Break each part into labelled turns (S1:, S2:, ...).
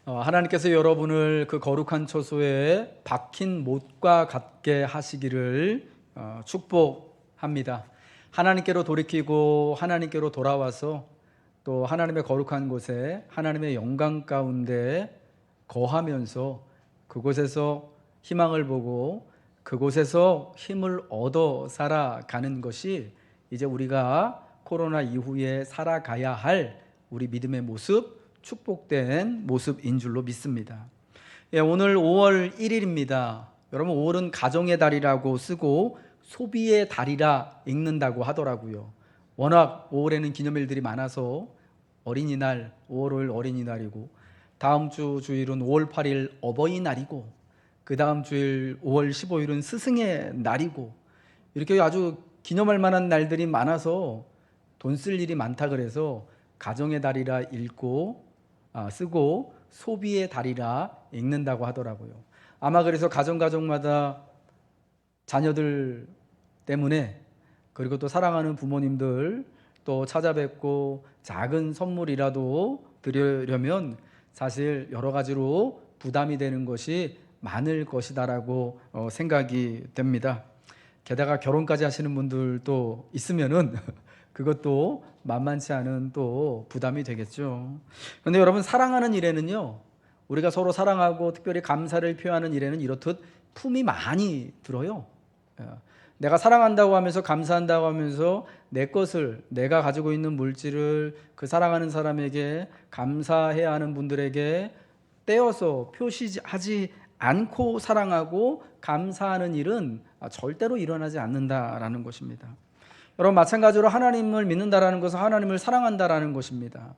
S1: 하나님께서 여러분을 그 거룩한 처소에 박힌 못과 같게 하시기를 축복합니다. 하나님께로 돌이키고 하나님께로 돌아와서 또 하나님의 거룩한 곳에 하나님의 영광 가운데 거하면서 그곳에서 희망을 보고 그곳에서 힘을 얻어 살아가는 것이 이제 우리가 코로나 이후에 살아가야 할 우리 믿음의 모습, 축복된 모습인 줄로 믿습니다. 오늘 5월 1일입니다. 여러분, 5월은 가정의 달이라고 쓰고 소비의 달이라 읽는다고 하더라고요. 워낙 5월에는 기념일들이 많아서 어린이날, 5월 5일 어린이날이고, 다음 주 주일은 5월 8일 어버이날이고, 그 다음 주일 5월 15일은 스승의 날이고, 이렇게 아주 기념할 만한 날들이 많아서 돈 쓸 일이 많다 그래서 가정의 달이라 쓰고 소비의 달이라 읽는다고 하더라고요. 아마 그래서 가정마다 자녀들 때문에, 그리고 또 사랑하는 부모님들 또 찾아뵙고 작은 선물이라도 드리려면 사실 여러 가지로 부담이 되는 것이 많을 것이다라고 생각이 됩니다. 게다가 결혼까지 하시는 분들도 있으면은 그것도 만만치 않은 또 부담이 되겠죠. 그런데 여러분, 사랑하는 일에는요, 우리가 서로 사랑하고 특별히 감사를 표하는 일에는 이렇듯 품이 많이 들어요. 내가 사랑한다고 하면서 감사한다고 하면서 내 것을, 내가 가지고 있는 물질을 그 사랑하는 사람에게, 감사해야 하는 분들에게 떼어서 표시하지 않고 사랑하고 감사하는 일은 절대로 일어나지 않는다라는 것입니다. 여러분, 마찬가지로 하나님을 믿는다라는 것은 하나님을 사랑한다라는 것입니다.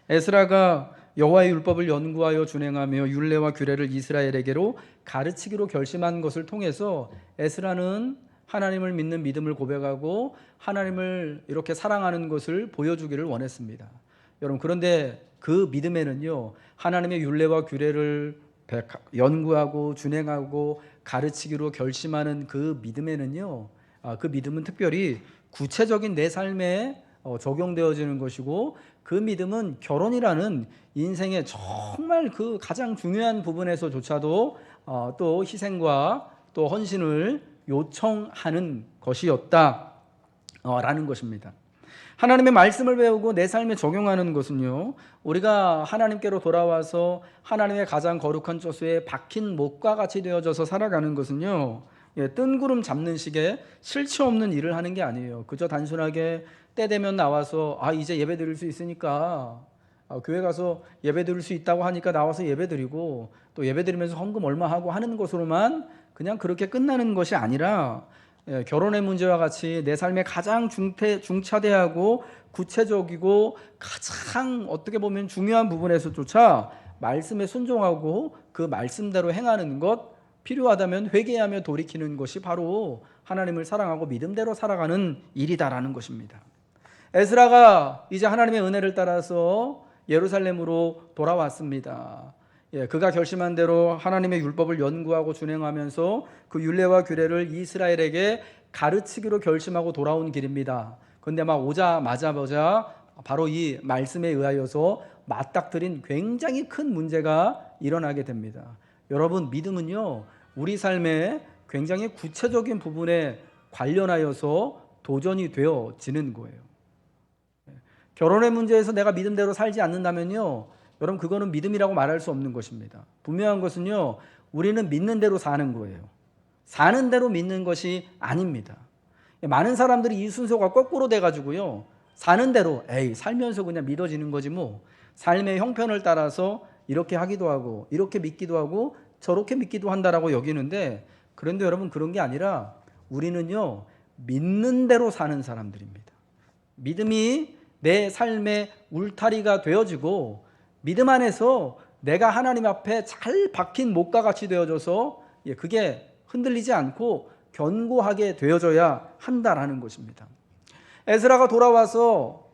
S1: 에스라가 여호와의 율법을 연구하여 준행하며 율례와 규례를 이스라엘에게로 가르치기로 결심한 것을 통해서 에스라는 하나님을 믿는 믿음을 고백하고 하나님을 이렇게 사랑하는 것을 보여주기를 원했습니다. 여러분, 그런데 그 믿음에는요, 하나님의 율례와 규례를 연구하고 준행하고 가르치기로 결심하는 그 믿음에는요, 그 믿음은 특별히 구체적인 내 삶에 적용되어지는 것이고, 그 믿음은 결혼이라는 인생의 정말 그 가장 중요한 부분에서조차도 또 희생과 또 헌신을 요청하는 것이었다라는 것입니다. 하나님의 말씀을 배우고 내 삶에 적용하는 것은요, 우리가 하나님께로 돌아와서 하나님의 가장 거룩한 처소에 박힌 못과 같이 되어져서 살아가는 것은요, 뜬구름 잡는 식의 실체 없는 일을 하는 게 아니에요. 그저 단순하게 때 되면 나와서 이제 예배 드릴 수 있으니까 교회 가서 예배 드릴 수 있다고 하니까 나와서 예배 드리고 또 예배 드리면서 헌금 얼마 하고 하는 것으로만 그냥 그렇게 끝나는 것이 아니라, 결혼의 문제와 같이 내 삶에 가장 중차대하고 구체적이고 가장 어떻게 보면 중요한 부분에서조차 말씀에 순종하고 그 말씀대로 행하는 것, 필요하다면 회개하며 돌이키는 것이 바로 하나님을 사랑하고 믿음대로 살아가는 일이다라는 것입니다. 에스라가 이제 하나님의 은혜를 따라서 예루살렘으로 돌아왔습니다. 그가 결심한 대로 하나님의 율법을 연구하고 준행하면서 그 율례와 규례를 이스라엘에게 가르치기로 결심하고 돌아온 길입니다. 그런데 오자마자 바로 이 말씀에 의하여서 맞닥뜨린 굉장히 큰 문제가 일어나게 됩니다. 여러분, 믿음은요, 우리 삶의 굉장히 구체적인 부분에 관련하여서 도전이 되어지는 거예요. 결혼의 문제에서 내가 믿음대로 살지 않는다면요, 여러분, 그거는 믿음이라고 말할 수 없는 것입니다. 분명한 것은요, 우리는 믿는 대로 사는 거예요. 사는 대로 믿는 것이 아닙니다. 많은 사람들이 이 순서가 거꾸로 돼가지고요, 사는 대로 살면서 그냥 믿어지는 거지 뭐, 삶의 형편을 따라서 이렇게 하기도 하고 이렇게 믿기도 하고 저렇게 믿기도 한다라고 여기는데, 그런데 여러분, 그런 게 아니라 우리는요, 믿는 대로 사는 사람들입니다. 믿음이 내 삶의 울타리가 되어지고 믿음 안에서 내가 하나님 앞에 잘 박힌 못과 같이 되어져서 그게 흔들리지 않고 견고하게 되어져야 한다라는 것입니다. 에스라가 돌아와서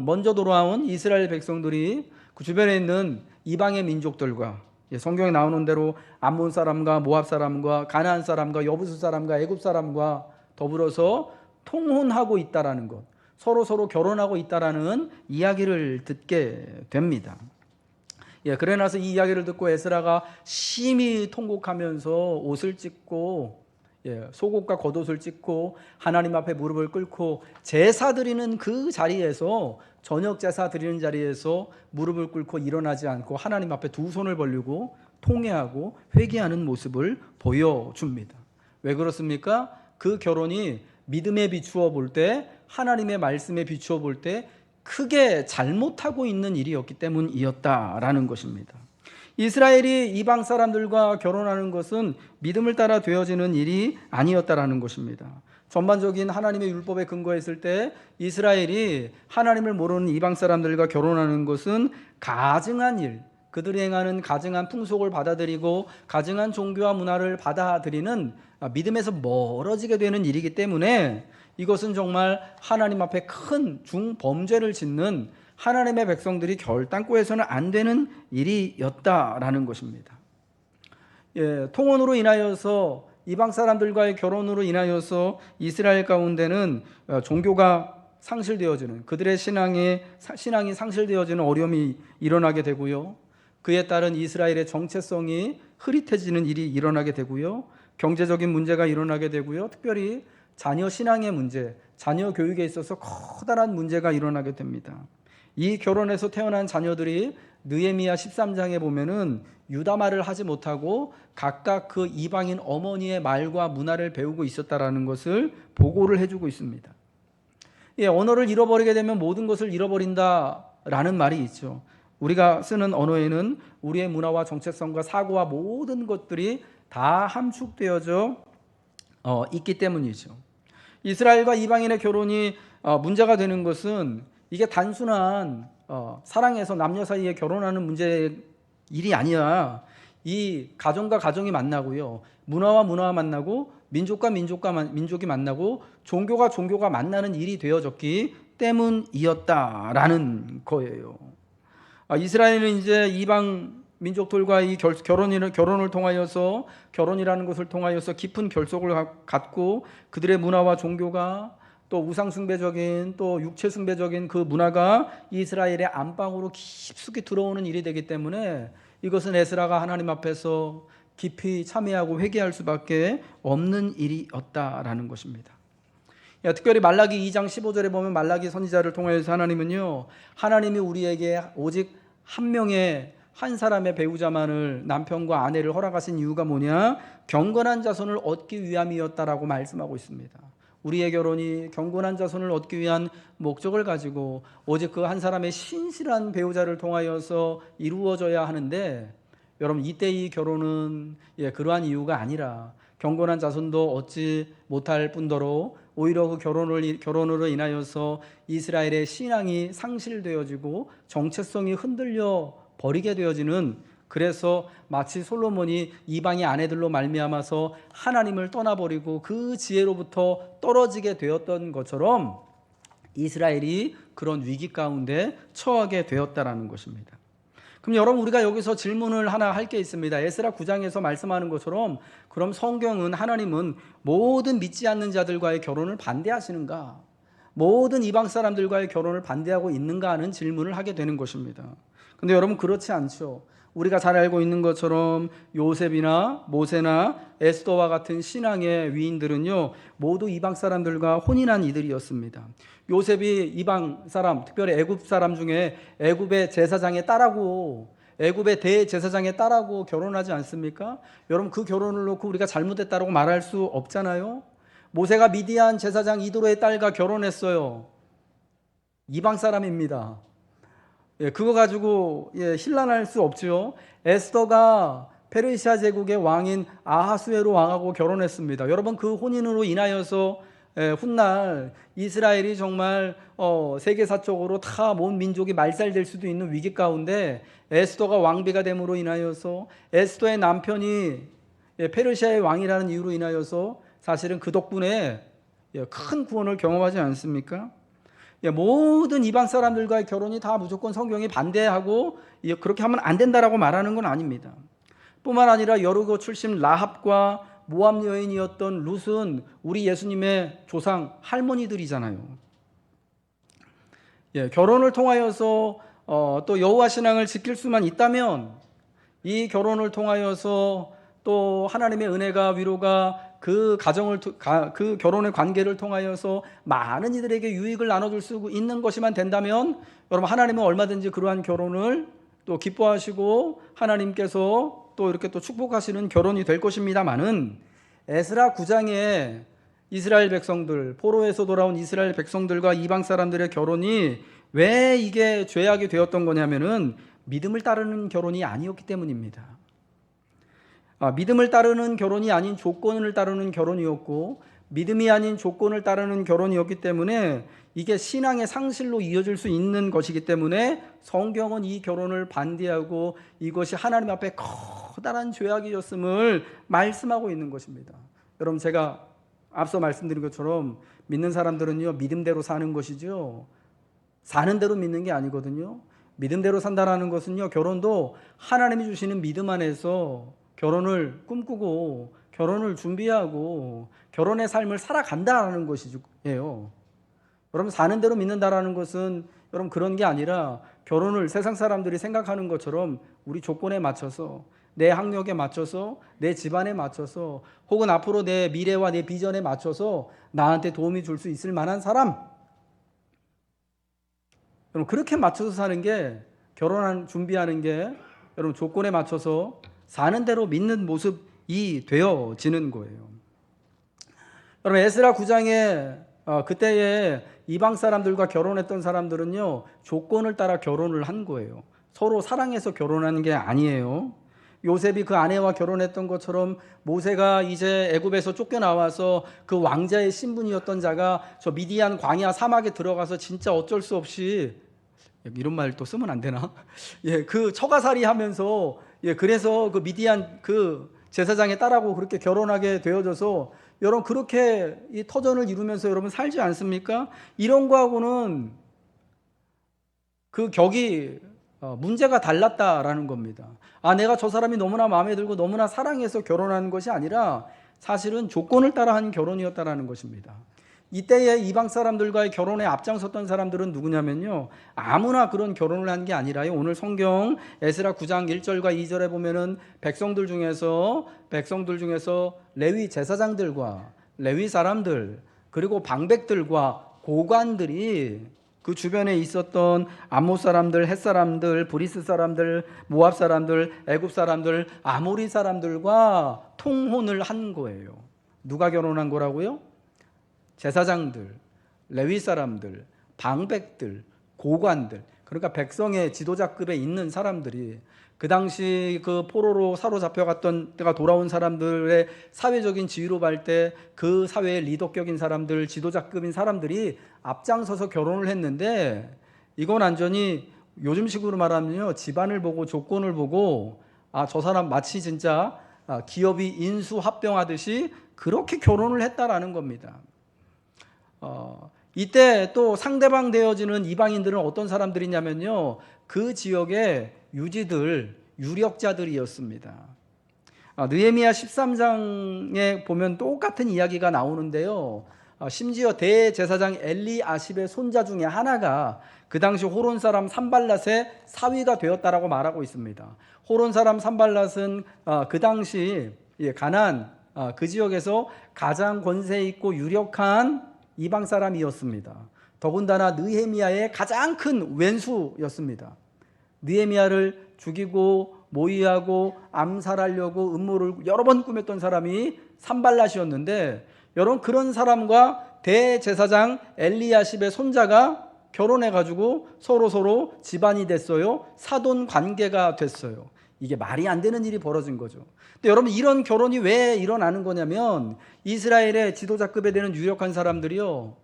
S1: 먼저 돌아온 이스라엘 백성들이 그 주변에 있는 이방의 민족들과, 성경에 나오는 대로 암몬 사람과 모압 사람과 가나안 사람과 여부스 사람과 애굽 사람과 더불어서 통혼하고 있다라는 것, 서로 결혼하고 있다라는 이야기를 듣게 됩니다. 그래 나서 이 이야기를 듣고 에스라가 심히 통곡하면서 옷을 찢고 속옷과 겉옷을 찢고 하나님 앞에 무릎을 꿇고 제사 드리는 그 자리에서, 저녁 제사 드리는 자리에서 무릎을 꿇고 일어나지 않고 하나님 앞에 두 손을 벌리고 통회하고 회개하는 모습을 보여줍니다. 왜 그렇습니까? 그 결혼이 믿음에 비추어 볼 때, 하나님의 말씀에 비추어 볼 때 크게 잘못하고 있는 일이었기 때문이었다라는 것입니다. 이스라엘이 이방 사람들과 결혼하는 것은 믿음을 따라 되어지는 일이 아니었다라는 것입니다. 전반적인 하나님의 율법에 근거했을 때 이스라엘이 하나님을 모르는 이방 사람들과 결혼하는 것은 가증한 일, 그들이 행하는 가증한 풍속을 받아들이고 가증한 종교와 문화를 받아들이는 믿음에서 멀어지게 되는 일이기 때문에 이것은 정말 하나님 앞에 큰 중범죄를 짓는 하나님의 백성들이 결단코 해서는 안 되는 일이었다라는 것입니다. 통혼으로 인하여서, 이방 사람들과의 결혼으로 인하여서 이스라엘 가운데는 종교가 상실되어지는, 그들의 신앙이 상실되어지는 어려움이 일어나게 되고요. 그에 따른 이스라엘의 정체성이 흐릿해지는 일이 일어나게 되고요. 경제적인 문제가 일어나게 되고요. 특별히 자녀 신앙의 문제, 자녀 교육에 있어서 커다란 문제가 일어나게 됩니다. 이 결혼에서 태어난 자녀들이 느헤미야 13장에 보면은 유다 말을 하지 못하고 각각 그 이방인 어머니의 말과 문화를 배우고 있었다라는 것을 보고를 해주고 있습니다. 언어를 잃어버리게 되면 모든 것을 잃어버린다라는 말이 있죠. 우리가 쓰는 언어에는 우리의 문화와 정체성과 사고와 모든 것들이 다 함축되어져 있기 때문이죠. 이스라엘과 이방인의 결혼이 문제가 되는 것은 이게 단순한 사랑해서 남녀 사이에 결혼하는 문제 일이 아니라, 이 가정과 가정이 만나고요, 문화와 문화가 만나고 민족과 민족이 만나고 종교가 종교가 만나는 일이 되어졌기 때문이었다라는 거예요. 이스라엘은 이제 이방 민족들과 이 결혼을 통하여서, 결혼이라는 것을 통하여서 깊은 결속을 갖고 그들의 문화와 종교가, 또 우상숭배적인, 또 육체숭배적인 그 문화가 이스라엘의 안방으로 깊숙이 들어오는 일이 되기 때문에 이것은 에스라가 하나님 앞에서 깊이 참회하고 회개할 수밖에 없는 일이었다라는 것입니다. 특별히 말라기 2장 15절에 보면 말라기 선지자를 통해서 하나님은요, 하나님이 우리에게 오직 한 사람의 배우자만을, 남편과 아내를 허락하신 이유가 뭐냐? 경건한 자손을 얻기 위함이었다라고 말씀하고 있습니다. 우리의 결혼이 경건한 자손을 얻기 위한 목적을 가지고 오직 그 한 사람의 신실한 배우자를 통하여서 이루어져야 하는데, 여러분, 이때의 결혼은 그러한 이유가 아니라 경건한 자손도 얻지 못할 뿐더러 오히려 그 결혼으로 인하여서 이스라엘의 신앙이 상실되어지고 정체성이 흔들려 버리게 되어지는, 그래서 마치 솔로몬이 이방의 아내들로 말미암아서 하나님을 떠나버리고 그 지혜로부터 떨어지게 되었던 것처럼 이스라엘이 그런 위기 가운데 처하게 되었다라는 것입니다. 그럼 여러분, 우리가 여기서 질문을 하나 할 게 있습니다. 에스라 9장에서 말씀하는 것처럼, 그럼 성경은, 하나님은 모든 믿지 않는 자들과의 결혼을 반대하시는가? 모든 이방 사람들과의 결혼을 반대하고 있는가 하는 질문을 하게 되는 것입니다. 근데 여러분, 그렇지 않죠. 우리가 잘 알고 있는 것처럼 요셉이나 모세나 에스더와 같은 신앙의 위인들은요, 모두 이방 사람들과 혼인한 이들이었습니다. 요셉이 이방 사람, 특별히 애굽 사람 중에 애굽의 제사장의 딸하고, 애굽의 대제사장의 딸하고 결혼하지 않습니까? 여러분, 그 결혼을 놓고 우리가 잘못했다고 말할 수 없잖아요. 모세가 미디안 제사장 이도로의 딸과 결혼했어요. 이방 사람입니다. 그거 가지고 신란할 수 없죠. 에스더가 페르시아 제국의 왕인 아하수에로 왕하고 결혼했습니다. 여러분, 그 혼인으로 인하여서 훗날 이스라엘이 정말 세계사적으로 다 온 민족이 말살될 수도 있는 위기 가운데 에스더가 왕비가 됨으로 인하여서, 에스더의 남편이 페르시아의 왕이라는 이유로 인하여서 사실은 그 덕분에 큰 구원을 경험하지 않습니까? 모든 이방 사람들과의 결혼이 다 무조건 성경이 반대하고 그렇게 하면 안 된다라고 말하는 건 아닙니다. 뿐만 아니라 여리고 출신 라합과 모압 여인이었던 룻은 우리 예수님의 조상 할머니들이잖아요. 결혼을 통하여서 또 여호와 신앙을 지킬 수만 있다면 이 결혼을 통하여서 또 하나님의 은혜가 위로가 그 그 결혼의 관계를 통하여서 많은 이들에게 유익을 나눠줄 수 있는 것이만 된다면 여러분 하나님은 얼마든지 그러한 결혼을 또 기뻐하시고 하나님께서 또 이렇게 또 축복하시는 결혼이 될 것입니다만은 에스라 9장에 이스라엘 백성들, 포로에서 돌아온 이스라엘 백성들과 이방 사람들의 결혼이 왜 이게 죄악이 되었던 거냐면은 믿음을 따르는 결혼이 아니었기 때문입니다. 믿음을 따르는 결혼이 아닌 조건을 따르는 결혼이었고 믿음이 아닌 조건을 따르는 결혼이었기 때문에 이게 신앙의 상실로 이어질 수 있는 것이기 때문에 성경은 이 결혼을 반대하고 이것이 하나님 앞에 커다란 죄악이었음을 말씀하고 있는 것입니다. 여러분 제가 앞서 말씀드린 것처럼 믿는 사람들은요 믿음대로 사는 것이죠 사는 대로 믿는 게 아니거든요. 믿음대로 산다라는 것은요 결혼도 하나님이 주시는 믿음 안에서 결혼을 꿈꾸고 결혼을 준비하고 결혼의 삶을 살아간다라는 것이에요. 여러분 사는 대로 믿는다라는 것은 여러분 그런 게 아니라 결혼을 세상 사람들이 생각하는 것처럼 우리 조건에 맞춰서 내 학력에 맞춰서 내 집안에 맞춰서 혹은 앞으로 내 미래와 내 비전에 맞춰서 나한테 도움이 줄 수 있을 만한 사람 여러분 그렇게 맞춰서 사는 게 준비하는 게 여러분 조건에 맞춰서 사는 대로 믿는 모습이 되어지는 거예요. 여러분 에스라 9장에 그때에 이방 사람들과 결혼했던 사람들은요 조건을 따라 결혼을 한 거예요. 서로 사랑해서 결혼하는 게 아니에요. 요셉이 그 아내와 결혼했던 것처럼 모세가 이제 애굽에서 쫓겨나와서 그 왕자의 신분이었던 자가 저 미디안 광야 사막에 들어가서 진짜 어쩔 수 없이 이런 말 또 쓰면 안 되나? 그 처가살이 하면서 그래서 그 미디안 그 제사장의 딸하고 그렇게 결혼하게 되어져서 여러분 그렇게 이 터전을 이루면서 여러분 살지 않습니까? 이런 거하고는 그 격이 문제가 달랐다라는 겁니다. 내가 저 사람이 너무나 마음에 들고 너무나 사랑해서 결혼한 것이 아니라 사실은 조건을 따라 한 결혼이었다라는 것입니다. 이때에 이방 사람들과의 결혼에 앞장섰던 사람들은 누구냐면요 아무나 그런 결혼을 한 게 아니라요 오늘 성경 에스라 9장 1절과 2절에 보면은 백성들 중에서 레위 제사장들과 레위 사람들 그리고 방백들과 고관들이 그 주변에 있었던 암몬 사람들, 헷 사람들, 브리스 사람들, 모압 사람들, 애굽 사람들, 아모리 사람들과 통혼을 한 거예요. 누가 결혼한 거라고요? 제사장들, 레위 사람들, 방백들, 고관들, 그러니까 백성의 지도자급에 있는 사람들이 그 당시 그 포로로 사로잡혀갔던 때가 돌아온 사람들의 사회적인 지위로 볼 때 그 사회의 리더격인 사람들, 지도자급인 사람들이 앞장서서 결혼을 했는데 이건 완전히 요즘식으로 말하면요 집안을 보고 조건을 보고 저 사람 마치 진짜 기업이 인수합병하듯이 그렇게 결혼을 했다라는 겁니다. 이때 또 상대방 되어지는 이방인들은 어떤 사람들이냐면요 그 지역의 유력자들이었습니다. 느헤미야 13장에 보면 똑같은 이야기가 나오는데요 심지어 대제사장 엘리아십의 손자 중에 하나가 그 당시 호론 사람 산발랏의 사위가 되었다라고 말하고 있습니다. 호론 사람 산발랏은 그 당시 가나안 그 지역에서 가장 권세 있고 유력한 이방 사람이었습니다. 더군다나 느헤미야의 가장 큰 왼수였습니다. 느헤미야를 죽이고 모의하고 암살하려고 음모를 여러 번 꾸몄던 사람이 산발랏이었는데 여러분 그런 사람과 대제사장 엘리야십의 손자가 결혼해가지고 서로 집안이 됐어요. 사돈 관계가 됐어요. 이게 말이 안 되는 일이 벌어진 거죠. 근데 여러분 이런 결혼이 왜 일어나는 거냐면 이스라엘의 지도자급에 되는 유력한 사람들이요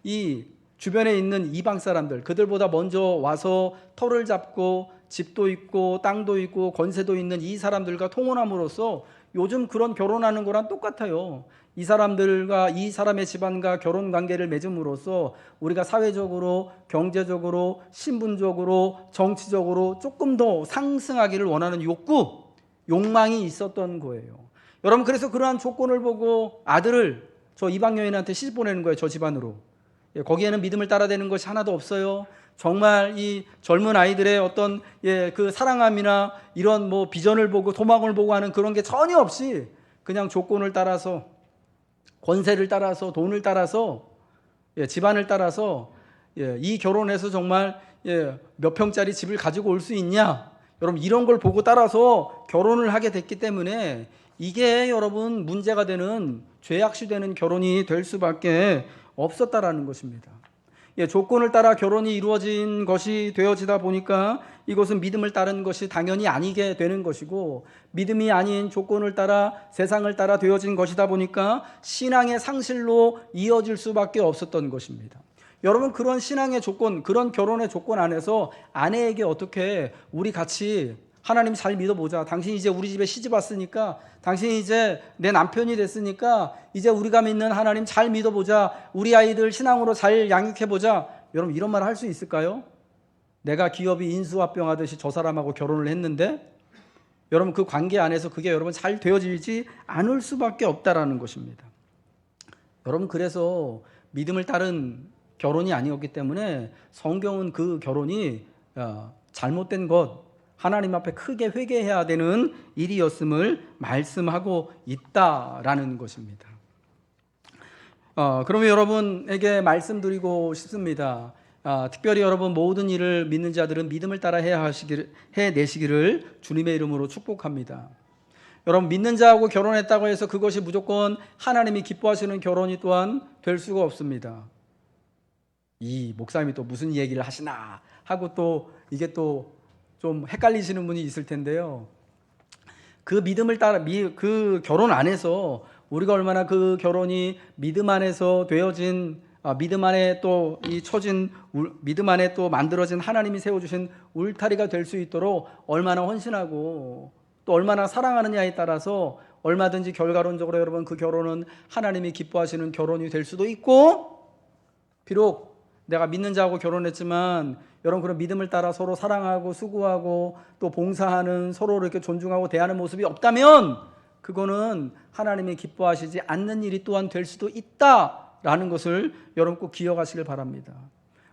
S1: 이 주변에 있는 이방 사람들 그들보다 먼저 와서 터를 잡고 집도 있고 땅도 있고 권세도 있는 이 사람들과 통혼함으로써 요즘 그런 결혼하는 거랑 똑같아요. 이 사람들과 이 사람의 집안과 결혼 관계를 맺음으로써 우리가 사회적으로 경제적으로 신분적으로 정치적으로 조금 더 상승하기를 원하는 욕망이 있었던 거예요. 여러분 그래서 그러한 조건을 보고 아들을 저 이방 여인한테 시집 보내는 거예요. 저 집안으로. 거기에는 믿음을 따라대는 것이 하나도 없어요. 정말 이 젊은 아이들의 어떤 그 사랑함이나 이런 뭐 비전을 보고 도망을 보고 하는 그런 게 전혀 없이 그냥 조건을 따라서, 권세를 따라서, 돈을 따라서, 집안을 따라서 이 결혼해서 정말 몇 평짜리 집을 가지고 올 수 있냐, 여러분 이런 걸 보고 따라서 결혼을 하게 됐기 때문에 이게 여러분 문제가 되는, 죄악시되는 결혼이 될 수밖에 없었다라는 것입니다. 조건을 따라 결혼이 이루어진 것이 되어지다 보니까 이것은 믿음을 따른 것이 당연히 아니게 되는 것이고, 믿음이 아닌 조건을 따라, 세상을 따라 되어진 것이다 보니까 신앙의 상실로 이어질 수밖에 없었던 것입니다. 여러분, 그런 신앙의 조건, 그런 결혼의 조건 안에서 아내에게 어떻게 우리 같이 하나님 잘 믿어보자, 당신 이제 우리 집에 시집 왔으니까, 당신 이제 내 남편이 됐으니까 이제 우리가 믿는 하나님 잘 믿어보자, 우리 아이들 신앙으로 잘 양육해보자, 여러분 이런 말 할 수 있을까요? 내가 기업이 인수합병하듯이 저 사람하고 결혼을 했는데, 여러분 그 관계 안에서 그게 여러분 잘 되어지지 않을 수밖에 없다라는 것입니다. 여러분, 그래서 믿음을 따른 결혼이 아니었기 때문에 성경은 그 결혼이 잘못된 것, 하나님 앞에 크게 회개해야 되는 일이었음을 말씀하고 있다라는 것입니다. 그러면 여러분에게 말씀드리고 싶습니다. 특별히 여러분 모든 일을 믿는 자들은 믿음을 따라 해내시기를 주님의 이름으로 축복합니다. 여러분, 믿는 자하고 결혼했다고 해서 그것이 무조건 하나님이 기뻐하시는 결혼이 또한 될 수가 없습니다. 이 목사님이 또 무슨 얘기를 하시나 하고 또 이게 또 좀 헷갈리시는 분이 있을 텐데요. 그 믿음을 따라, 그 결혼 안에서 우리가 얼마나 그 결혼이 믿음 안에서 되어진, 믿음 안에 또 이 처진, 믿음 안에 또 만들어진 하나님이 세워주신 울타리가 될 수 있도록 얼마나 헌신하고 또 얼마나 사랑하느냐에 따라서 얼마든지 결과론적으로 여러분 그 결혼은 하나님이 기뻐하시는 결혼이 될 수도 있고, 비록 내가 믿는 자하고 결혼했지만 여러분 그런 믿음을 따라 서로 사랑하고 수고하고 또 봉사하는, 서로 이렇게 존중하고 대하는 모습이 없다면 그거는 하나님이 기뻐하시지 않는 일이 또한 될 수도 있다라는 것을 여러분 꼭 기억하시길 바랍니다.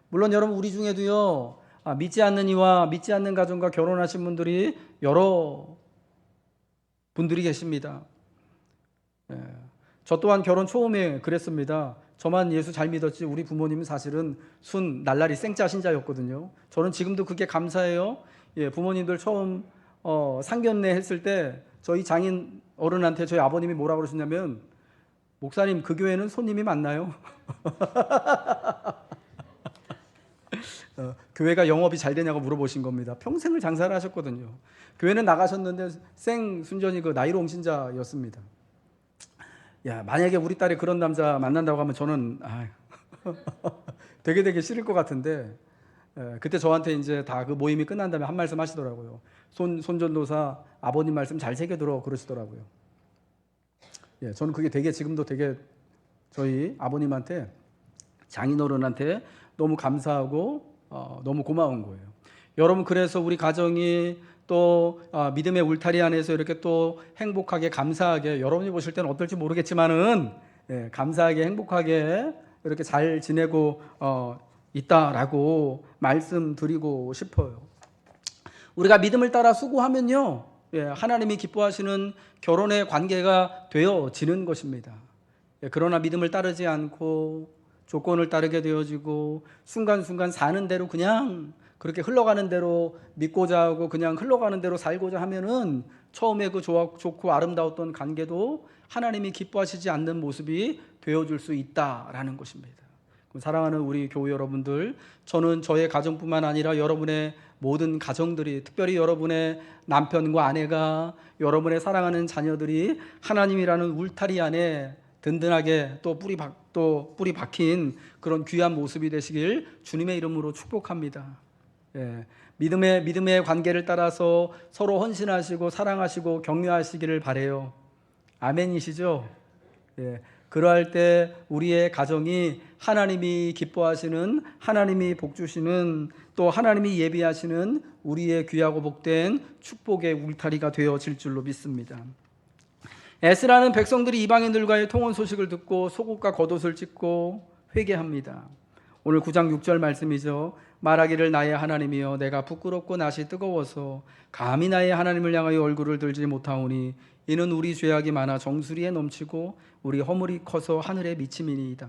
S1: 물론 여러분 우리 중에도요, 믿지 않는 이와 믿지 않는 가정과 결혼하신 분들이 여러 분들이 계십니다. 저 또한 결혼 처음에 그랬습니다. 저만 예수 잘 믿었지 우리 부모님은 사실은 순 날라리 생짜 신자였거든요. 저는 지금도 그게 감사해요. 부모님들 처음 상견례 했을 때 저희 장인 어른한테 저희 아버님이 뭐라고 그러셨냐면, 목사님 그 교회는 손님이 많나요? 교회가 영업이 잘 되냐고 물어보신 겁니다. 평생을 장사를 하셨거든요. 교회는 나가셨는데 생순전이 그 나이롱 신자였습니다. 만약에 우리 딸이 그런 남자 만난다고 하면 저는 되게 싫을 것 같은데, 그때 저한테 이제 다 그 모임이 끝난 다음에 한 말씀 하시더라고요. 손전도사 아버님 말씀 잘 새겨들어 그러시더라고요. 저는 그게 되게 지금도 되게 저희 아버님한테, 장인어른한테 너무 감사하고 너무 고마운 거예요. 여러분, 그래서 우리 가정이 또 믿음의 울타리 안에서 이렇게 또 행복하게, 감사하게, 여러분이 보실 때는 어떨지 모르겠지만은 감사하게, 행복하게 이렇게 잘 지내고 있다라고 말씀드리고 싶어요. 우리가 믿음을 따라 수고하면요, 하나님이 기뻐하시는 결혼의 관계가 되어지는 것입니다. 그러나 믿음을 따르지 않고 조건을 따르게 되어지고 순간순간 사는 대로 그냥 그렇게 흘러가는 대로 믿고자 하고 그냥 흘러가는 대로 살고자 하면은 처음에 그 좋고 아름다웠던 관계도 하나님이 기뻐하시지 않는 모습이 되어줄 수 있다라는 것입니다. 사랑하는 우리 교회 여러분들, 저는 저의 가정뿐만 아니라 여러분의 모든 가정들이, 특별히 여러분의 남편과 아내가, 여러분의 사랑하는 자녀들이 하나님이라는 울타리 안에 든든하게 또 뿌리 박힌 그런 귀한 모습이 되시길 주님의 이름으로 축복합니다. 믿음의 관계를 따라서 서로 헌신하시고 사랑하시고 격려하시기를 바라요. 아멘이시죠? 그러할 때 우리의 가정이 하나님이 기뻐하시는, 하나님이 복주시는, 또 하나님이 예비하시는 우리의 귀하고 복된 축복의 울타리가 되어질 줄로 믿습니다. 에스라는 백성들이 이방인들과의 통혼 소식을 듣고 속옷과 겉옷을 찢고 회개합니다. 오늘 9장 6절 말씀이죠. 말하기를 나의 하나님이여 내가 부끄럽고 낯이 뜨거워서 감히 나의 하나님을 향하여 얼굴을 들지 못하오니 이는 우리 죄악이 많아 정수리에 넘치고 우리 허물이 커서 하늘에 미침이니이다.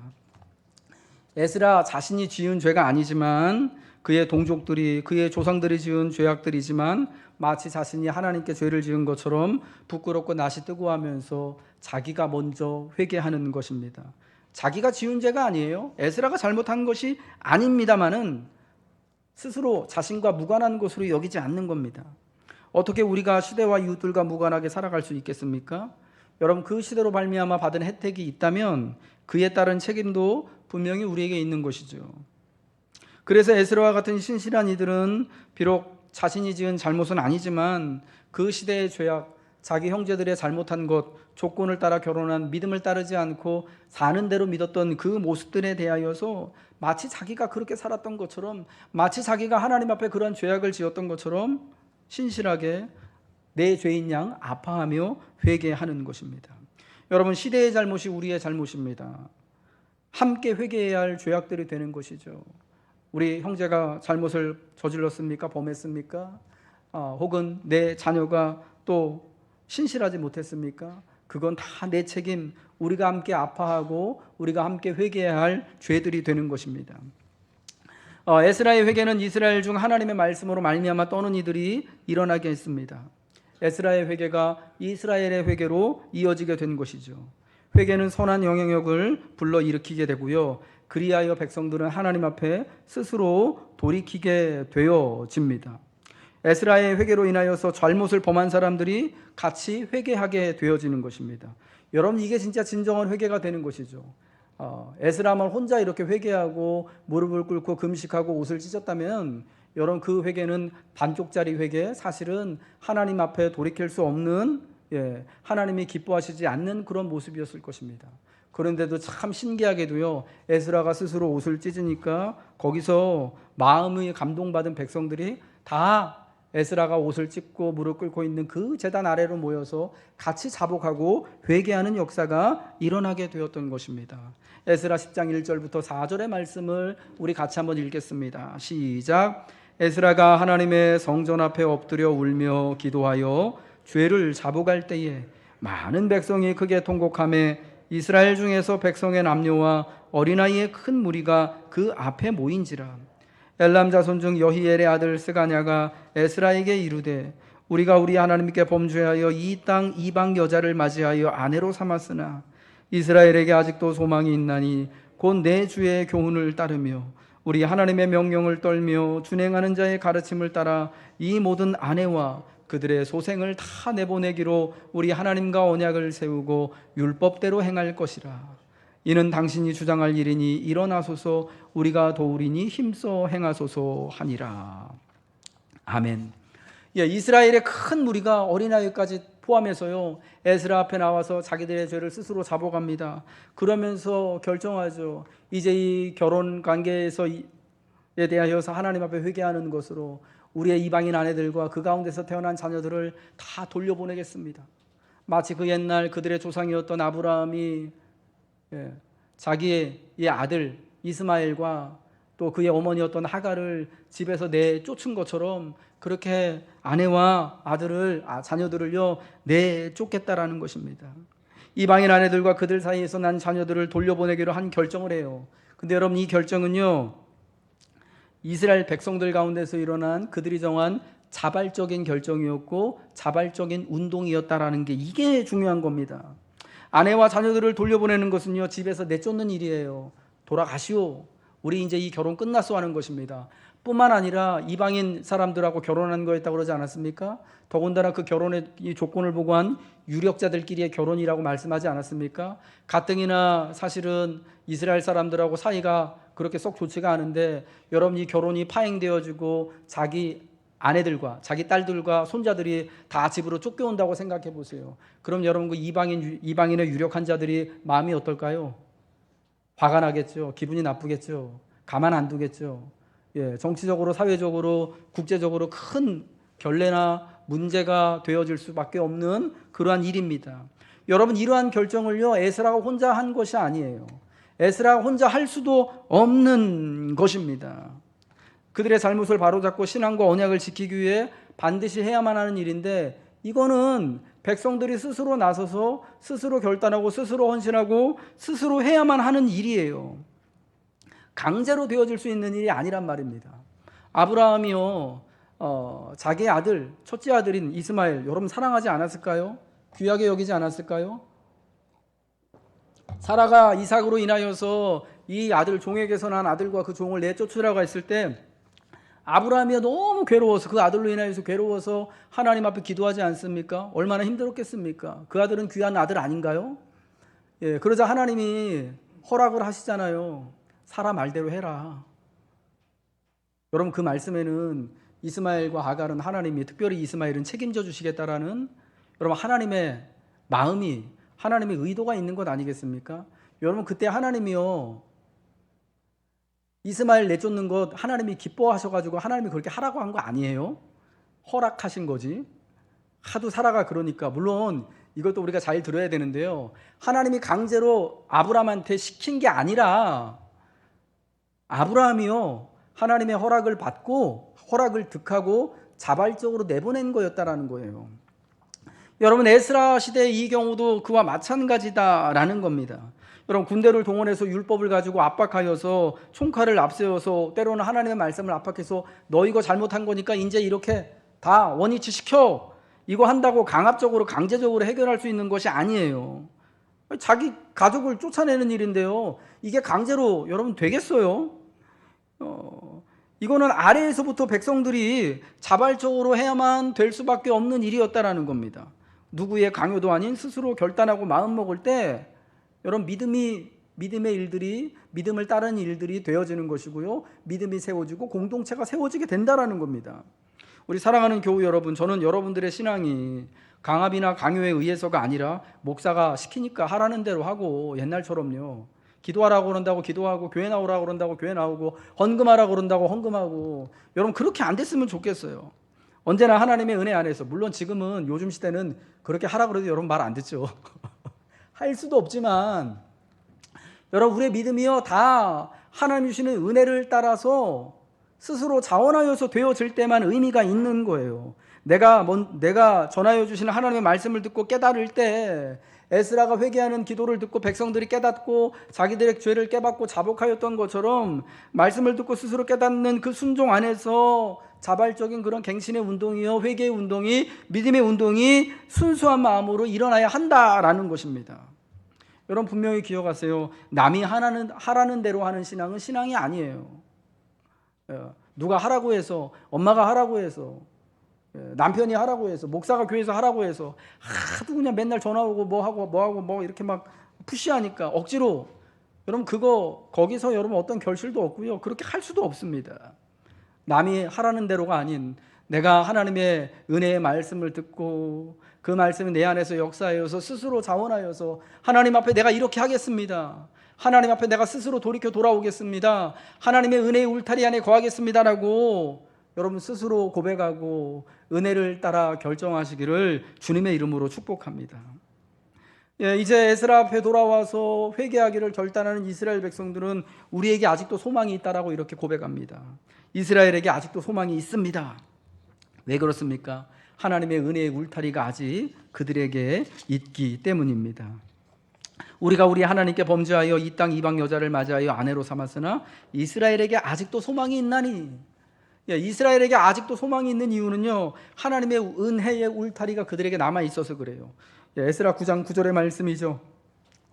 S1: 에스라 자신이 지은 죄가 아니지만 그의 동족들이 그의 조상들이 지은 죄악들이지만 마치 자신이 하나님께 죄를 지은 것처럼 부끄럽고 낯이 뜨거워하면서 자기가 먼저 회개하는 것입니다. 자기가 지은 죄가 아니에요. 에스라가 잘못한 것이 아닙니다마는 스스로 자신과 무관한 것으로 여기지 않는 겁니다. 어떻게 우리가 시대와 이웃들과 무관하게 살아갈 수 있겠습니까? 여러분, 그 시대로 말미암아 받은 혜택이 있다면 그에 따른 책임도 분명히 우리에게 있는 것이죠. 그래서 에스라와 같은 신실한 이들은 비록 자신이 지은 잘못은 아니지만 그 시대의 죄악, 자기 형제들의 잘못한 것, 조건을 따라 결혼한 믿음을 따르지 않고 사는 대로 믿었던 그 모습들에 대하여서 마치 자기가 그렇게 살았던 것처럼, 마치 자기가 하나님 앞에 그런 죄악을 지었던 것처럼 신실하게 내 죄인 양 아파하며 회개하는 것입니다. 여러분, 시대의 잘못이 우리의 잘못입니다. 함께 회개해야 할 죄악들이 되는 것이죠. 우리 형제가 잘못을 저질렀습니까? 범했습니까? 혹은 내 자녀가 또 신실하지 못했습니까? 그건 다 내 책임, 우리가 함께 아파하고 우리가 함께 회개해야 할 죄들이 되는 것입니다. 에스라의 회개는 이스라엘 중 하나님의 말씀으로 말미암아 떠는 이들이 일어나게 했습니다. 에스라의 회개가 이스라엘의 회개로 이어지게 된 것이죠. 회개는 선한 영향력을 불러일으키게 되고요, 그리하여 백성들은 하나님 앞에 스스로 돌이키게 되어집니다. 에스라의 회개로 인하여서 잘못을 범한 사람들이 같이 회개하게 되어지는 것입니다. 여러분, 이게 진짜 진정한 회개가 되는 것이죠. 에스라만 혼자 이렇게 회개하고 무릎을 꿇고 금식하고 옷을 찢었다면 여러분, 그 회개는 반쪽짜리 회개, 사실은 하나님 앞에 돌이킬 수 없는, 하나님이 기뻐하시지 않는 그런 모습이었을 것입니다. 그런데도 참 신기하게도요, 에스라가 스스로 옷을 찢으니까 거기서 마음이 감동받은 백성들이 다 에스라가 옷을 찢고 무릎 꿇고 있는 그 제단 아래로 모여서 같이 자복하고 회개하는 역사가 일어나게 되었던 것입니다. 에스라 10장 1절부터 4절의 말씀을 우리 같이 한번 읽겠습니다. 시작. 에스라가 하나님의 성전 앞에 엎드려 울며 기도하여 죄를 자복할 때에 많은 백성이 크게 통곡하며 이스라엘 중에서 백성의 남녀와 어린아이의 큰 무리가 그 앞에 모인지라. 엘람 자손 중 여히엘의 아들 스가냐가 에스라에게 이르되 우리가 우리 하나님께 범죄하여 이 땅 이방 여자를 맞이하여 아내로 삼았으나 이스라엘에게 아직도 소망이 있나니 곧 내 주의 교훈을 따르며 우리 하나님의 명령을 떨며 준행하는 자의 가르침을 따라 이 모든 아내와 그들의 소생을 다 내보내기로 우리 하나님과 언약을 세우고 율법대로 행할 것이라. 이는 당신이 주장할 일이니 일어나소서, 우리가 도우리니 힘써 행하소서 하니라. 아멘. 이스라엘의 큰 무리가 어린아이까지 포함해서요, 에스라 앞에 나와서 자기들의 죄를 스스로 자복합니다. 그러면서 결정하죠. 이제 이 결혼 관계에서에 대하여서 하나님 앞에 회개하는 것으로 우리의 이방인 아내들과 그 가운데서 태어난 자녀들을 다 돌려보내겠습니다. 마치 그 옛날 그들의 조상이었던 아브라함이 자기의 아들 이스마엘과 또 그의 어머니였던 하갈을 집에서 내쫓은 것처럼 그렇게 아내와 자녀들을요 내쫓겠다라는 것입니다. 이방인 아내들과 그들 사이에서 난 자녀들을 돌려보내기로 한 결정을 해요. 근데 여러분, 이 결정은요, 이스라엘 백성들 가운데서 일어난 그들이 정한 자발적인 결정이었고 자발적인 운동이었다라는 게, 이게 중요한 겁니다. 아내와 자녀들을 돌려보내는 것은요, 집에서 내쫓는 일이에요. 돌아가시오, 우리 이제 이 결혼 끝났어 하는 것입니다. 뿐만 아니라 이방인 사람들하고 결혼한 거였다고 그러지 않았습니까? 더군다나 그 결혼의 이 조건을 보고 한 유력자들끼리의 결혼이라고 말씀하지 않았습니까? 가뜩이나 사실은 이스라엘 사람들하고 사이가 그렇게 썩 좋지가 않은데, 여러분, 이 결혼이 파행되어지고 자기 아내들과 자기 딸들과 손자들이 다 집으로 쫓겨온다고 생각해 보세요. 그럼 여러분, 그 이방인의 유력한 자들이 마음이 어떨까요? 화가 나겠죠. 기분이 나쁘겠죠. 가만 안 두겠죠. 정치적으로, 사회적으로, 국제적으로 큰 결례나 문제가 되어질 수밖에 없는 그러한 일입니다. 여러분, 이러한 결정을요, 에스라가 혼자 한 것이 아니에요. 에스라가 혼자 할 수도 없는 것입니다. 그들의 잘못을 바로잡고 신앙과 언약을 지키기 위해 반드시 해야만 하는 일인데, 이거는 백성들이 스스로 나서서 스스로 결단하고 스스로 헌신하고 스스로 해야만 하는 일이에요. 강제로 되어질 수 있는 일이 아니란 말입니다. 아브라함이요, 자기의 아들, 첫째 아들인 이스마엘, 여러분 사랑하지 않았을까요? 귀하게 여기지 않았을까요? 사라가 이삭으로 인하여서 이 아들, 종에게서 난 아들과 그 종을 내쫓으라고 했을 때 아브라함이 너무 괴로워서, 그 아들로 인하여서 괴로워서 하나님 앞에 기도하지 않습니까? 얼마나 힘들었겠습니까? 그 아들은 귀한 아들 아닌가요? 예, 그러자 하나님이 허락을 하시잖아요. 사라 말대로 해라. 여러분, 그 말씀에는 이스마엘과 하갈은 하나님이, 특별히 이스마엘은 책임져 주시겠다라는, 여러분, 하나님의 마음이, 하나님의 의도가 있는 것 아니겠습니까? 여러분, 그때 하나님이요, 이스마엘 내쫓는 것 하나님이 기뻐하셔가지고 하나님이 그렇게 하라고 한 거 아니에요? 허락하신 거지. 하도 사라가 그러니까. 물론 이것도 우리가 잘 들어야 되는데요, 하나님이 강제로 아브라함한테 시킨 게 아니라 아브라함이요, 하나님의 허락을 받고 허락을 득하고 자발적으로 내보낸 거였다라는 거예요. 여러분, 에스라 시대의 이 경우도 그와 마찬가지다라는 겁니다. 여러분, 군대를 동원해서 율법을 가지고 압박하여서 총칼을 앞세워서 때로는 하나님의 말씀을 압박해서 너 이거 잘못한 거니까 이제 이렇게 다 원위치 시켜, 이거 한다고 강압적으로 강제적으로 해결할 수 있는 것이 아니에요. 자기 가족을 쫓아내는 일인데요, 이게 강제로 여러분 되겠어요? 이거는 아래에서부터 백성들이 자발적으로 해야만 될 수밖에 없는 일이었다라는 겁니다. 누구의 강요도 아닌 스스로 결단하고 마음먹을 때 여러분, 믿음의 일들이, 믿음을 따르는 일들이 되어지는 것이고요, 믿음이 세워지고 공동체가 세워지게 된다라는 겁니다. 우리 사랑하는 교우 여러분, 저는 여러분들의 신앙이 강압이나 강요에 의해서가 아니라 목사가 시키니까 하라는 대로 하고, 옛날처럼요, 기도하라고 그런다고 기도하고, 교회 나오라고 그런다고 교회 나오고, 헌금하라고 그런다고 헌금하고, 여러분 그렇게 안 됐으면 좋겠어요. 언제나 하나님의 은혜 안에서, 물론 지금은 요즘 시대는 그렇게 하라고 그래도 여러분 말 안 듣죠. 할 수도 없지만 여러분, 우리의 믿음이요, 다 하나님 주시는 은혜를 따라서 스스로 자원하여서 되어질 때만 의미가 있는 거예요. 내가 전하여 주시는 하나님의 말씀을 듣고 깨달을 때, 에스라가 회개하는 기도를 듣고 백성들이 깨닫고 자기들의 죄를 깨닫고 자복하였던 것처럼, 말씀을 듣고 스스로 깨닫는 그 순종 안에서 자발적인 그런 갱신의 운동이요, 회개의 운동이, 믿음의 운동이 순수한 마음으로 일어나야 한다라는 것입니다. 여러분, 분명히 기억하세요. 남이 하라는 대로 하는 신앙은 신앙이 아니에요. 누가 하라고 해서, 엄마가 하라고 해서, 남편이 하라고 해서, 목사가 교회에서 하라고 해서 하도 그냥 맨날 전화 오고 뭐 이렇게 막 푸시하니까 억지로, 여러분 그거 거기서 여러분 어떤 결실도 없고요, 그렇게 할 수도 없습니다. 남이 하라는 대로가 아닌, 내가 하나님의 은혜의 말씀을 듣고 그 말씀이 내 안에서 역사하여서 스스로 자원하여서 하나님 앞에 내가 이렇게 하겠습니다, 하나님 앞에 내가 스스로 돌이켜 돌아오겠습니다, 하나님의 은혜의 울타리 안에 거하겠습니다라고 여러분 스스로 고백하고 은혜를 따라 결정하시기를 주님의 이름으로 축복합니다. 이제 에스라 앞에 돌아와서 회개하기를 결단하는 이스라엘 백성들은 우리에게 아직도 소망이 있다라고 이렇게 고백합니다. 이스라엘에게 아직도 소망이 있습니다. 왜 그렇습니까? 하나님의 은혜의 울타리가 아직 그들에게 있기 때문입니다. 우리가 우리 하나님께 범죄하여 이 땅 이방 여자를 맞이하여 아내로 삼았으나 이스라엘에게 아직도 소망이 있나니. 이스라엘에게 아직도 소망이 있는 이유는요, 하나님의 은혜의 울타리가 그들에게 남아 있어서 그래요. 에스라 9장 9절의 말씀이죠.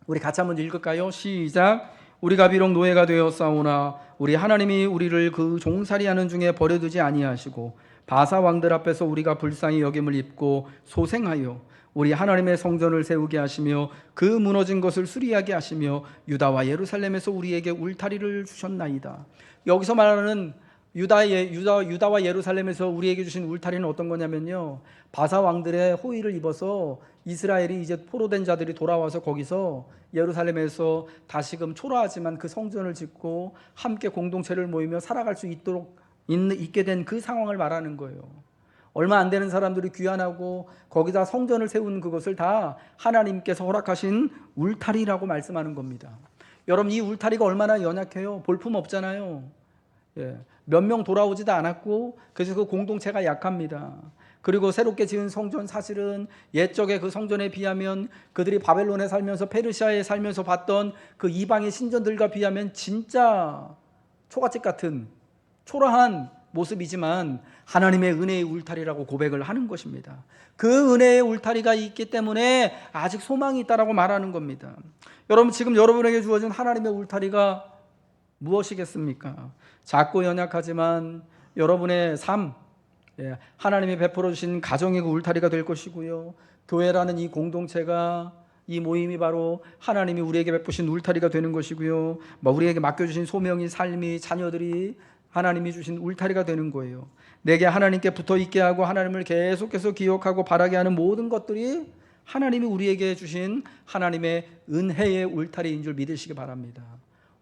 S1: 우리 같이 한번 읽을까요? 시작. 우리가 비록 노예가 되었사오나 우리 하나님이 우리를 그 종살이하는 중에 버려두지 아니하시고 바사 왕들 앞에서 우리가 불쌍히 여김을 입고 소생하여 우리 하나님의 성전을 세우게 하시며 그 무너진 것을 수리하게 하시며 유다와 예루살렘에서 우리에게 울타리를 주셨나이다. 여기서 말하는 유다와 예루살렘에서 우리에게 주신 울타리는 어떤 거냐면요, 바사 왕들의 호의를 입어서 이스라엘이 이제 포로된 자들이 돌아와서 거기서 예루살렘에서 다시금 초라하지만 그 성전을 짓고 함께 공동체를 모이며 살아갈 수 있게 된 그 상황을 말하는 거예요. 얼마 안 되는 사람들이 귀환하고 거기다 성전을 세운 그것을 다 하나님께서 허락하신 울타리라고 말씀하는 겁니다. 여러분, 이 울타리가 얼마나 연약해요. 볼품 없잖아요. 몇 명 돌아오지도 않았고, 그래서 그 공동체가 약합니다. 그리고 새롭게 지은 성전, 사실은 옛적의 그 성전에 비하면 그들이 바벨론에 살면서 페르시아에 살면서 봤던 그 이방의 신전들과 비하면 진짜 초가집 같은 초라한 모습이지만 하나님의 은혜의 울타리라고 고백을 하는 것입니다. 그 은혜의 울타리가 있기 때문에 아직 소망이 있다라고 말하는 겁니다. 여러분, 지금 여러분에게 주어진 하나님의 울타리가 무엇이겠습니까? 작고 연약하지만 여러분의 삶, 하나님이 베풀어 주신 가정의 그 울타리가 될 것이고요. 교회라는 이 공동체가, 이 모임이 바로 하나님이 우리에게 베푸신 울타리가 되는 것이고요. 우리에게 맡겨주신 소명이, 삶이, 자녀들이 하나님이 주신 울타리가 되는 거예요. 내게 하나님께 붙어 있게 하고 하나님을 계속해서 기억하고 바라게 하는 모든 것들이 하나님이 우리에게 주신 하나님의 은혜의 울타리인 줄 믿으시기 바랍니다.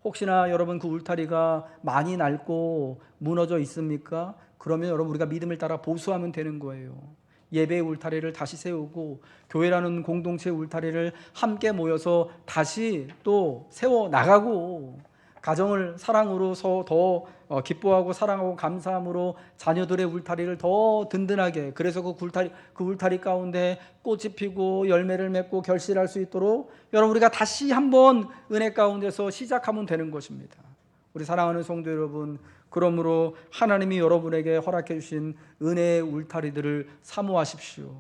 S1: 혹시나 여러분 그 울타리가 많이 낡고 무너져 있습니까? 그러면 여러분 우리가 믿음을 따라 보수하면 되는 거예요. 예배의 울타리를 다시 세우고 교회라는 공동체의 울타리를 함께 모여서 다시 또 세워 나가고, 가정을 사랑으로서 더 기뻐하고 사랑하고 감사함으로 자녀들의 울타리를 더 든든하게, 그래서 그 울타리 가운데 꽃이 피고 열매를 맺고 결실할 수 있도록 여러분 우리가 다시 한번 은혜 가운데서 시작하면 되는 것입니다. 우리 사랑하는 성도 여러분, 그러므로 하나님이 여러분에게 허락해 주신 은혜의 울타리들을 사모하십시오.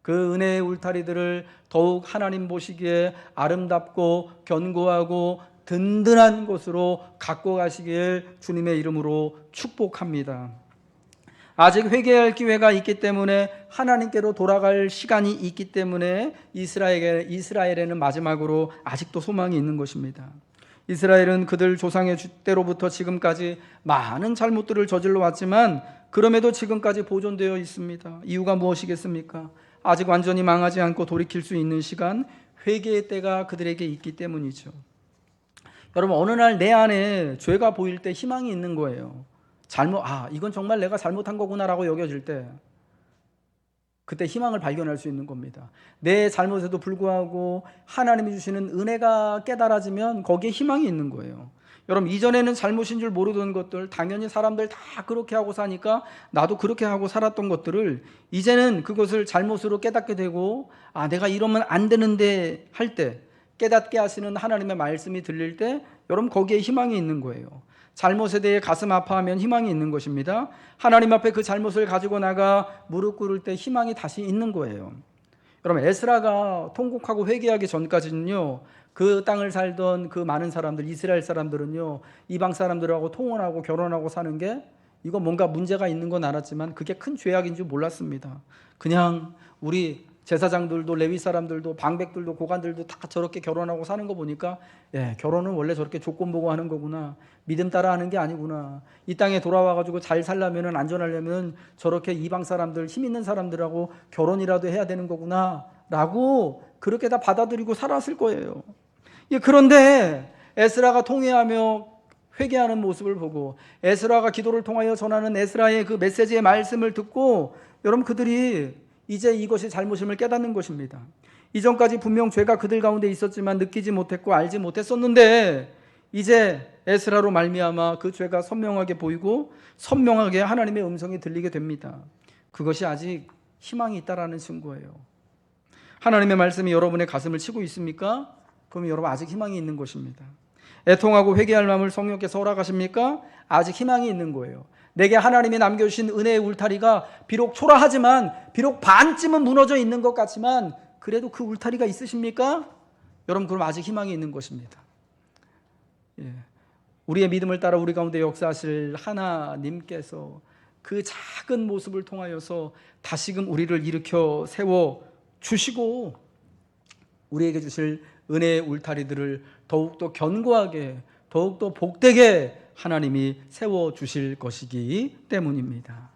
S1: 그 은혜의 울타리들을 더욱 하나님 보시기에 아름답고 견고하고 든든한 곳으로 갖고 가시길 주님의 이름으로 축복합니다. 아직 회개할 기회가 있기 때문에, 하나님께로 돌아갈 시간이 있기 때문에 이스라엘에는 마지막으로 아직도 소망이 있는 것입니다. 이스라엘은 그들 조상의 때로부터 지금까지 많은 잘못들을 저질러 왔지만 그럼에도 지금까지 보존되어 있습니다. 이유가 무엇이겠습니까? 아직 완전히 망하지 않고 돌이킬 수 있는 시간, 회개의 때가 그들에게 있기 때문이죠. 여러분, 어느 날 내 안에 죄가 보일 때 희망이 있는 거예요. 이건 정말 내가 잘못한 거구나라고 여겨질 때, 그때 희망을 발견할 수 있는 겁니다. 내 잘못에도 불구하고 하나님이 주시는 은혜가 깨달아지면 거기에 희망이 있는 거예요. 여러분, 이전에는 잘못인 줄 모르던 것들, 당연히 사람들 다 그렇게 하고 사니까 나도 그렇게 하고 살았던 것들을 이제는 그것을 잘못으로 깨닫게 되고, 내가 이러면 안 되는데 할 때 깨닫게 하시는 하나님의 말씀이 들릴 때 여러분 거기에 희망이 있는 거예요. 잘못에 대해 가슴 아파하면 희망이 있는 것입니다. 하나님 앞에 그 잘못을 가지고 나가 무릎 꿇을 때 희망이 다시 있는 거예요. 여러분, 에스라가 통곡하고 회개하기 전까지는요, 그 땅을 살던 그 많은 사람들, 이스라엘 사람들은요, 이방 사람들하고 통혼하고 결혼하고 사는 게 이거 뭔가 문제가 있는 건 알았지만 그게 큰 죄악인 줄 몰랐습니다. 그냥 우리 제사장들도 레위 사람들도 방백들도 고관들도 다 저렇게 결혼하고 사는 거 보니까, 결혼은 원래 저렇게 조건 보고 하는 거구나, 믿음 따라 하는 게 아니구나, 이 땅에 돌아와가지고 잘 살려면, 안전하려면 저렇게 이방 사람들, 힘 있는 사람들하고 결혼이라도 해야 되는 거구나 라고 그렇게 다 받아들이고 살았을 거예요. 그런데 에스라가 통회하며 회개하는 모습을 보고, 에스라가 기도를 통하여 전하는 에스라의 그 메시지의 말씀을 듣고, 여러분 그들이 이제 이것이 잘못임을 깨닫는 것입니다. 이전까지 분명 죄가 그들 가운데 있었지만 느끼지 못했고 알지 못했었는데, 이제 에스라로 말미암아 그 죄가 선명하게 보이고 선명하게 하나님의 음성이 들리게 됩니다. 그것이 아직 희망이 있다라는 증거예요. 하나님의 말씀이 여러분의 가슴을 치고 있습니까? 그럼 여러분 아직 희망이 있는 것입니다. 애통하고 회개할 마음을 성령께서 허락하십니까? 아직 희망이 있는 거예요. 내게 하나님이 남겨주신 은혜의 울타리가 비록 초라하지만, 비록 반쯤은 무너져 있는 것 같지만 그래도 그 울타리가 있으십니까? 여러분, 그럼 아직 희망이 있는 것입니다. 우리의 믿음을 따라 우리 가운데 역사하실 하나님께서 그 작은 모습을 통하여서 다시금 우리를 일으켜 세워 주시고 우리에게 주실 은혜의 울타리들을 더욱더 견고하게, 더욱더 복되게 하나님이 세워주실 것이기 때문입니다.